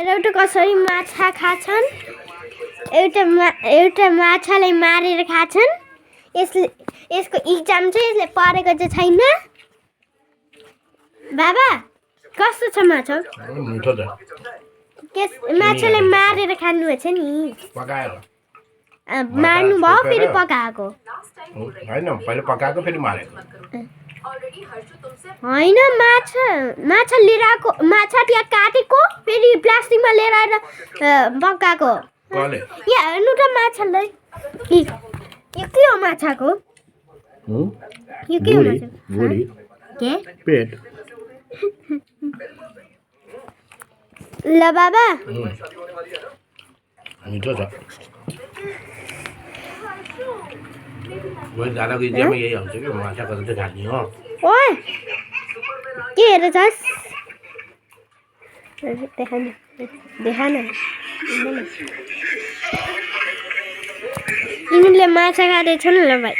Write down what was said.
एउटा कसरी माछा खाछन् एउटा माछालाई मारेर खाछन् यसको इक्जाम चाहिँ यसले पढेको चाहिँ छैन बाबा कस्तो छ माछा मिठो छ माछालाई मारेर खानुभएछ नि पकाएर मार्नु भयो फेरि पकाएको होइन पहिले पकाएको फेरि मारेको होइन माछा लिएर आएको माछा त्यहाँ काटेको फेरि प्लास्टिकमा लिएर आएर पकाएको यहाँ हेर्नु त माछालाई यो के हो माछाको यो के हो माछा के पेट ल बाबा मिठो छ दादाको इक्जाममा यही आउँछ कि माछा कता चाहिँ खाने हो ओए के हेरेछस् देखान यिनीहरूले माछा खाँदैछन् ल भाइ